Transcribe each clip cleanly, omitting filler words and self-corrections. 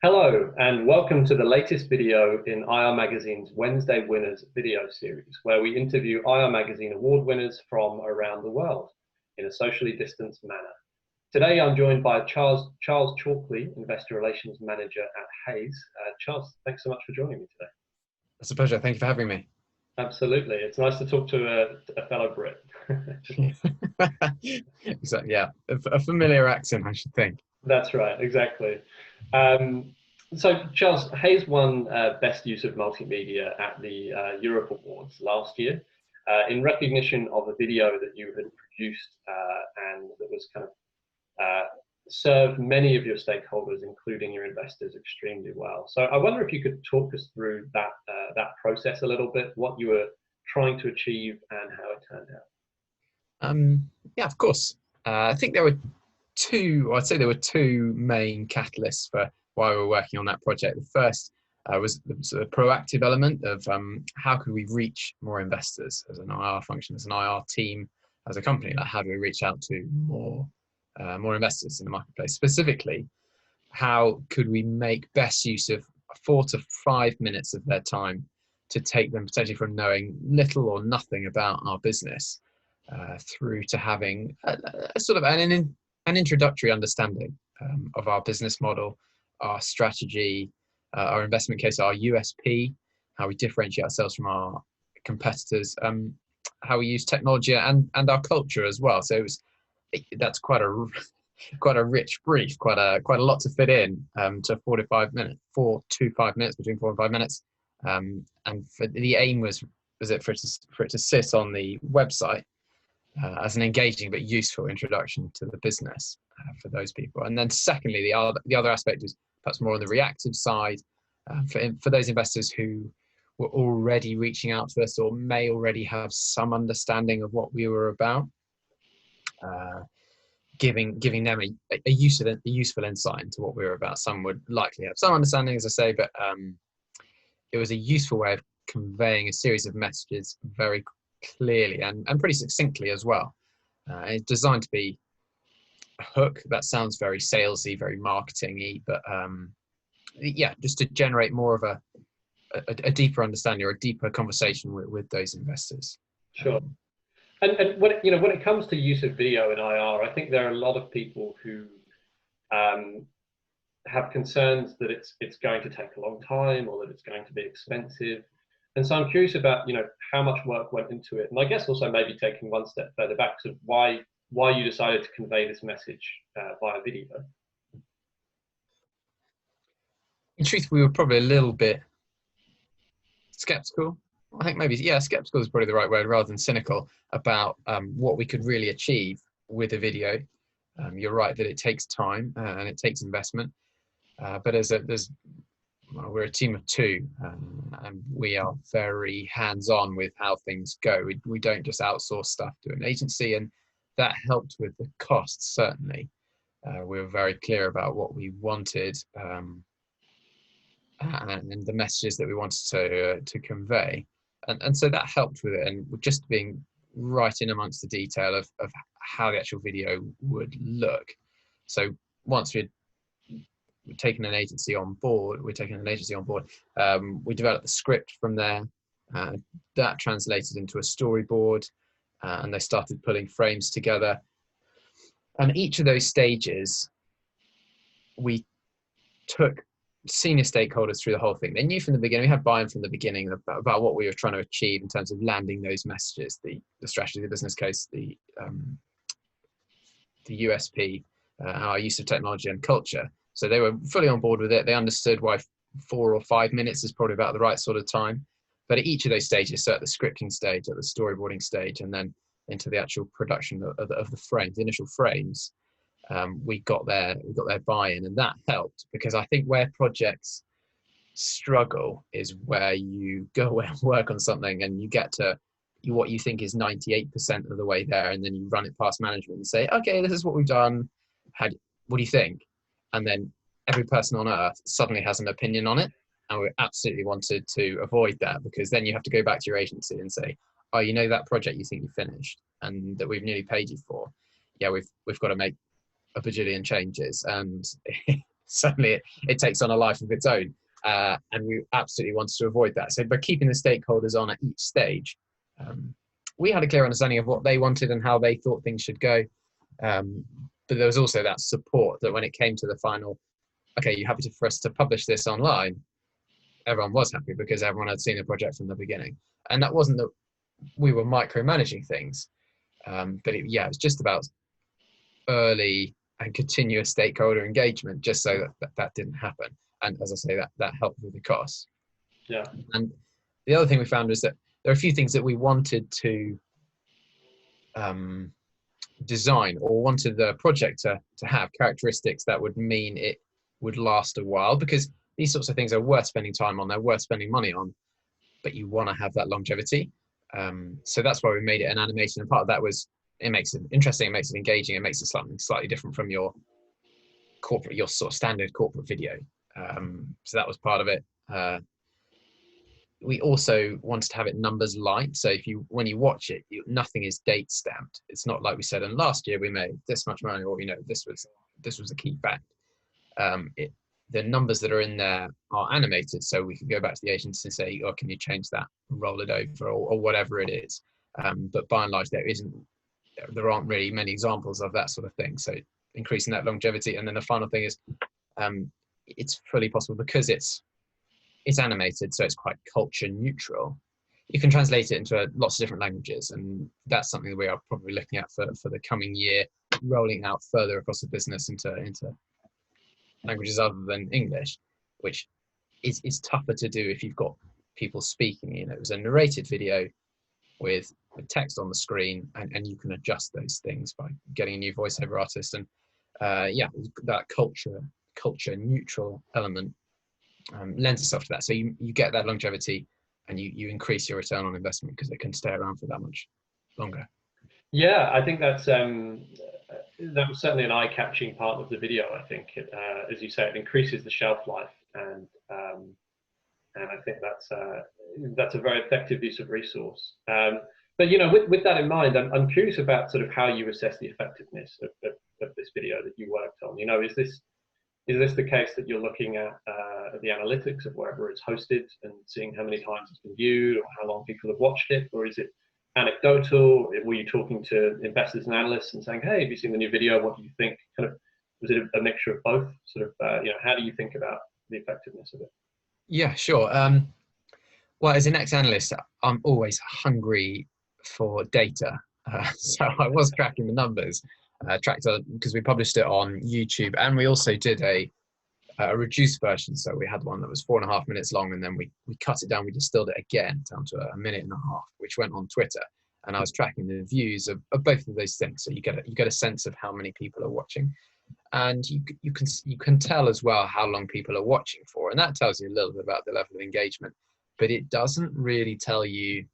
Hello and welcome to the latest video in IR Magazine's Wednesday Winners video series, where we interview IR Magazine award winners from around the world in a socially distanced manner. Today I'm joined by Charles Chalkley, Investor Relations Manager at Hays. Charles, thanks so much for joining me today. It's a pleasure. Thank you for having me. Absolutely. It's nice to talk to a fellow Brit. Exactly. Yeah. A familiar accent, I should think. That's right. Exactly. So, Charles, Hays won Best Use of Multimedia at the Europe Awards last year in recognition of a video that you had produced and that was kind of served many of your stakeholders, including your investors, extremely well. So I wonder if you could talk us through that process a little bit, what you were trying to achieve and how it turned out. Yeah, of course. I think there were two main catalysts for why we were working on that project. The first was the sort of proactive element of how could we reach more investors as an IR function, as an IR team, as a company. Like how do we reach out to more investors in the marketplace? Specifically, how could we make best use of 4 to 5 minutes of their time to take them potentially from knowing little or nothing about our business through to having a sort of an introductory understanding of our business model, our strategy, our investment case, our USP, how we differentiate ourselves from our competitors, how we use technology and our culture as well. So that's quite a rich brief, quite a lot to fit in to 4 to 5 minutes, between 4 and 5 minutes. And for the aim was for it to sit on the website as an engaging but useful introduction to the business for those people. And then secondly, the other aspect is perhaps more on the reactive side for those investors who were already reaching out to us or may already have some understanding of what we were about. Giving them a useful insight into what we were about. Some would likely have some understanding, as I say, but it was a useful way of conveying a series of messages very clearly and pretty succinctly as well. It's designed to be a hook. That sounds very salesy, very marketing-y, but yeah, just to generate more of a deeper understanding or a deeper conversation with those investors. Sure. And when it comes to use of video in IR, I think there are a lot of people who have concerns that it's going to take a long time or that it's going to be expensive. And so I'm curious about how much work went into it, and I guess also maybe taking one step further back to why you decided to convey this message via video. In truth, we were probably a little bit skeptical. I think maybe, yeah, skeptical is probably the right word rather than cynical about what we could really achieve with a video. You're right that it takes time and it takes investment, but we're a team of two and we are very hands-on with how things go. We don't just outsource stuff to an agency, and that helped with the costs, certainly. We were very clear about what we wanted and the messages that we wanted to convey. And so that helped with it, and just being right in amongst the detail of how the actual video would look. So once we'd taken an agency on board, we developed the script from there. That translated into a storyboard, and they started putting frames together. And each of those stages, we took senior stakeholders through the whole thing. They knew from the beginning, we had buy-in from the beginning about what we were trying to achieve in terms of landing those messages, the strategy, the business case, the USP, our use of technology and culture. So they were fully on board with it. They understood why 4 or 5 minutes is probably about the right sort of time. But at each of those stages, so at the scripting stage, at the storyboarding stage, and then into the actual production of the frames, the initial frames, we got their buy-in, and that helped, because I think where projects struggle is where you go away and work on something and you get to what you think is 98% of the way there, and then you run it past management and say, okay, this is what we've done, what do you think? And then every person on earth suddenly has an opinion on it, and we absolutely wanted to avoid that, because then you have to go back to your agency and say, oh, that project you think you finished and that we've nearly paid you for, yeah, we've got to make a bajillion changes, and suddenly it takes on a life of its own. And we absolutely wanted to avoid that. So by keeping the stakeholders on at each stage, we had a clear understanding of what they wanted and how they thought things should go. But there was also that support that when it came to the final, okay, you're happy for us to publish this online, everyone was happy because everyone had seen the project from the beginning. And that wasn't that we were micromanaging things, but it was just about early and continuous stakeholder engagement, just so that didn't happen. And as I say, that helped with the costs. Yeah. And the other thing we found was that there are a few things that we wanted to design, or wanted the project to have characteristics that would mean it would last a while, because these sorts of things are worth spending time on, they're worth spending money on, but you want to have that longevity. So that's why we made it an animation, and part of that was it makes it interesting, it makes it engaging, it makes it slightly different from your sort of standard corporate video. So that was part of it. We also wanted to have it numbers light. So when you watch it, nothing is date stamped. It's not like we said, and last year we made this much money, or this was a key fact. The numbers that are in there are animated, so we can go back to the agency and say, "Oh, can you change that, roll it over, or whatever it is." But by and large, there aren't really many examples of that sort of thing. So increasing that longevity, and then the final thing is, it's fully possible because it's animated, so it's quite culture neutral. You can translate it into lots of different languages, and that's something that we are probably looking at for the coming year, rolling out further across the business into languages other than English, which is tougher to do if you've got people speaking. It was a narrated video with text on the screen, and you can adjust those things by getting a new voiceover artist. And that culture neutral element lends itself to that. So you get that longevity, and you increase your return on investment because it can stay around for that much longer. Yeah, I think that was certainly an eye-catching part of the video. I think, as you say, it increases the shelf life, and I think that's a very effective use of resource. But with that in mind, I'm curious about sort of how you assess the effectiveness of this video that you worked on. Is this the case that you're looking at the analytics of wherever it's hosted and seeing how many times it's been viewed, or how long people have watched it, or is it anecdotal? Were you talking to investors and analysts and saying, "Hey, have you seen the new video? What do you think?" Was it a mixture of both? Sort of, how do you think about the effectiveness of it? Yeah, sure. Well, as an ex-analyst, I'm always hungry for data. So I was tracking the numbers, because we published it on YouTube, and we also did a reduced version. So we had one that was 4.5 minutes long, and then we cut it down, we distilled it again down to 1.5 minutes, which went on Twitter. And I was tracking the views of both of those things. So you get a sense of how many people are watching. And you can tell as well how long people are watching for, and that tells you a little bit about the level of engagement, but it doesn't really tell you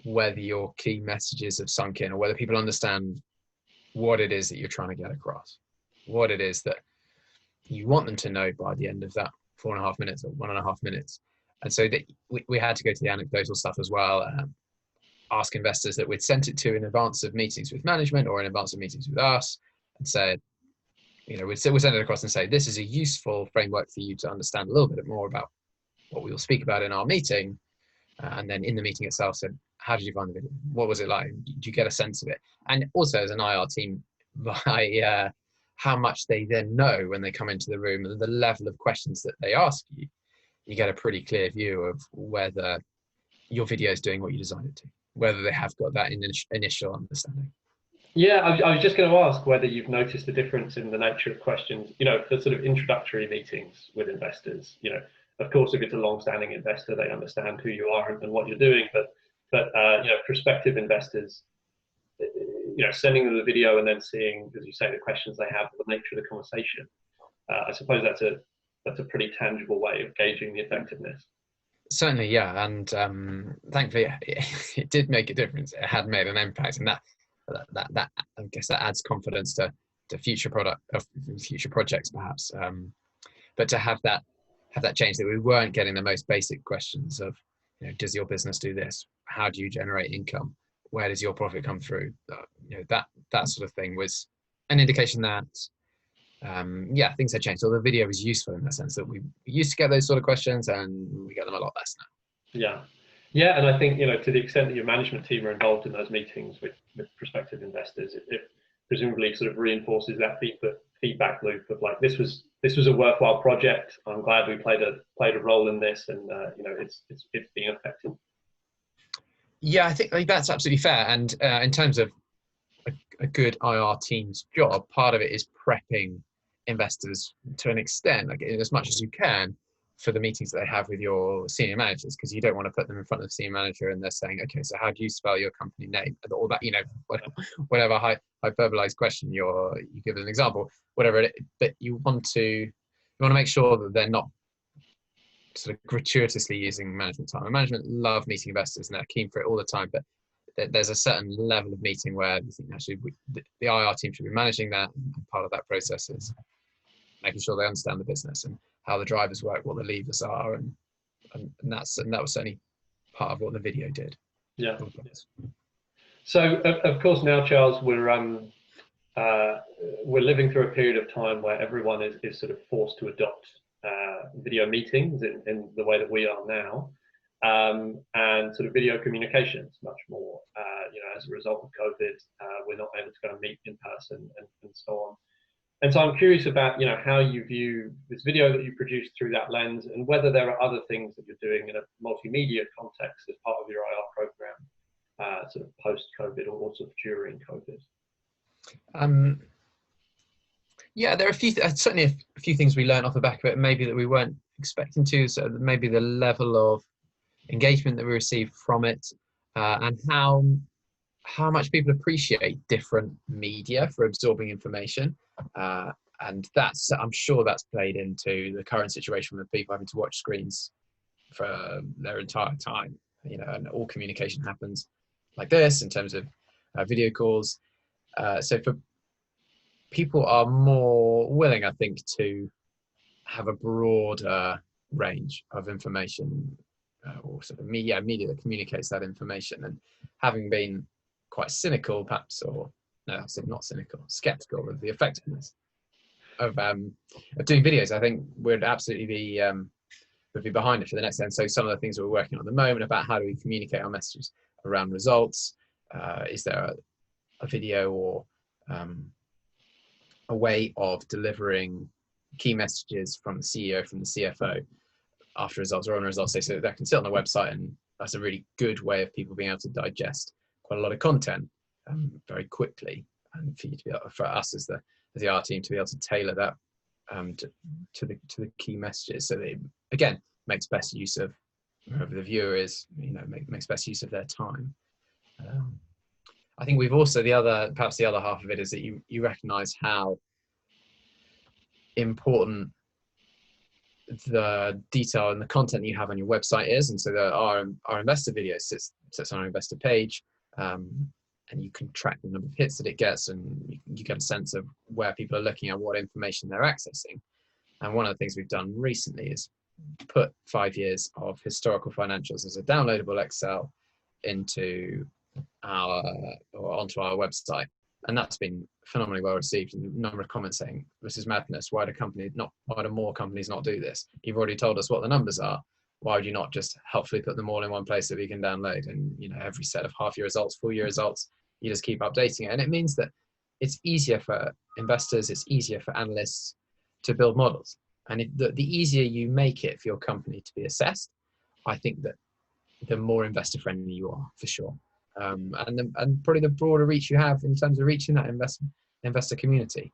whether your key messages have sunk in, or whether people understand what it is that you're trying to get across, what it is that you want them to know by the end of that 4.5 minutes or 1.5 minutes. And so we had to go to the anecdotal stuff as well, ask investors that we'd sent it to in advance of meetings with management or in advance of meetings with us, and said, we'd send it across and say, this is a useful framework for you to understand a little bit more about what we will speak about in our meeting. And then in the meeting itself said, how did you find the video? What was it like? Did you get a sense of it? And also as an IR team, by how much they then know when they come into the room and the level of questions that they ask you, you get a pretty clear view of whether your video is doing what you designed it to, whether they have got that initial understanding. Yeah, I was just going to ask whether you've noticed a difference in the nature of questions, for sort of introductory meetings with investors. Of course, if it's a long-standing investor, they understand who you are and what you're doing. But prospective investors, sending them the video and then seeing, as you say, the questions they have, the nature of the conversation. I suppose that's a pretty tangible way of gauging the effectiveness. Certainly, yeah, and thankfully it did make a difference. It had made an impact, and that I guess that adds confidence to future projects perhaps. But to have that change, that we weren't getting the most basic questions of, does your business do this? How do you generate income? Where does your profit come through? That sort of thing was an indication that yeah, things have changed. So the video is useful in that sense that we used to get those sort of questions, and we get them a lot less now. Yeah. Yeah, and I think, to the extent that your management team are involved in those meetings with prospective investors, it presumably sort of reinforces that feedback loop of like, this was a worthwhile project. I'm glad we played a role in this, and it's being effective. Yeah, I think that's absolutely fair. And in terms of a good IR team's job, part of it is prepping investors to an extent, like as much as you can, for the meetings that they have with your senior managers, because you don't want to put them in front of the senior manager and they're saying, okay, so how do you spell your company name, or that, whatever hyperbolized question you give as an example, whatever it is, but you want to make sure that they're not sort of gratuitously using management time. And management love meeting investors and they're keen for it all the time, but there's a certain level of meeting where I think actually the IR team should be managing that, and part of that process is making sure they understand the business and how the drivers work, what the levers are, and that was certainly part of what the video did. Yeah. So of course now, Charles, we're living through a period of time where everyone is sort of forced to adopt video meetings in the way that we are now, and sort of video communications much more. As a result of COVID, we're not able to go and meet in person and so on. And so I'm curious about how you view this video that you produced through that lens, and whether there are other things that you're doing in a multimedia context as part of your IR program, sort of post-COVID or sort of during COVID. Yeah, there are certainly a few things we learned off the back of it, maybe that we weren't expecting to. So maybe the level of engagement that we received from it, and how much people appreciate different media for absorbing information. And I'm sure that's played into the current situation with people having to watch screens for their entire time, and all communication happens like this in terms of video calls. So for people are more willing, I think, to have a broader range of information, or sort of media that communicates that information. And having been quite cynical, perhaps, or no, I said not cynical, skeptical of the effectiveness of doing videos, I think would absolutely be behind it for the next end. So some of the things we're working on at the moment about how do we communicate our messages around results, is there a video or a way of delivering key messages from the CEO, from the CFO after results or on results, so that can sit on the website, and that's a really good way of people being able to digest quite a lot of content very quickly, and for you to be able, for us as the R team to be able to tailor that to the key messages, so that it, again, makes best use of whoever the viewer is, makes best use of their time. I think we've also perhaps the other half of it is that you recognise how important the detail and the content you have on your website is, and so our investor video sits on our investor page, and you can track the number of hits that it gets, and you get a sense of where people are looking at, what information they're accessing. And one of the things we've done recently is put 5 years of historical financials as a downloadable Excel onto our website, and that's been phenomenally well received. And a number of comments saying, "This is madness. Why do more companies not do this? You've already told us what the numbers are. Why would you not just helpfully put them all in one place that we can download?" And every set of half-year results, full-year results, you just keep updating it, and it means that it's easier for investors, it's easier for analysts to build models. And the easier you make it for your company to be assessed, I think that the more investor friendly you are, for sure. And probably the broader reach you have in terms of reaching that investor community.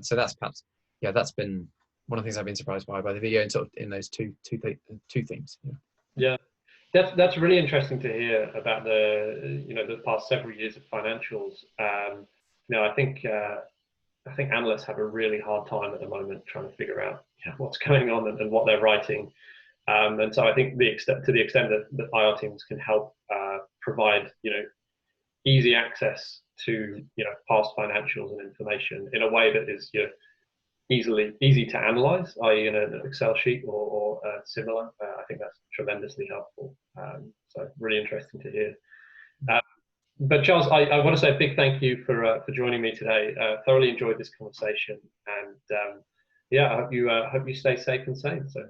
So that's perhaps, that's been one of the things I've been surprised by the video, and sort of in those two themes. Yeah, that's really interesting to hear about the past several years of financials. I think analysts have a really hard time at the moment trying to figure out what's going on and what they're writing. And so I think to the extent that IR teams can help provide easy access to past financials and information in a way that is easy to analyze, i.e. in an Excel sheet or similar, I think that's tremendously helpful. So really interesting to hear. But Charles, I want to say a big thank you for joining me today. Thoroughly enjoyed this conversation, and yeah, I hope you stay safe and sane. So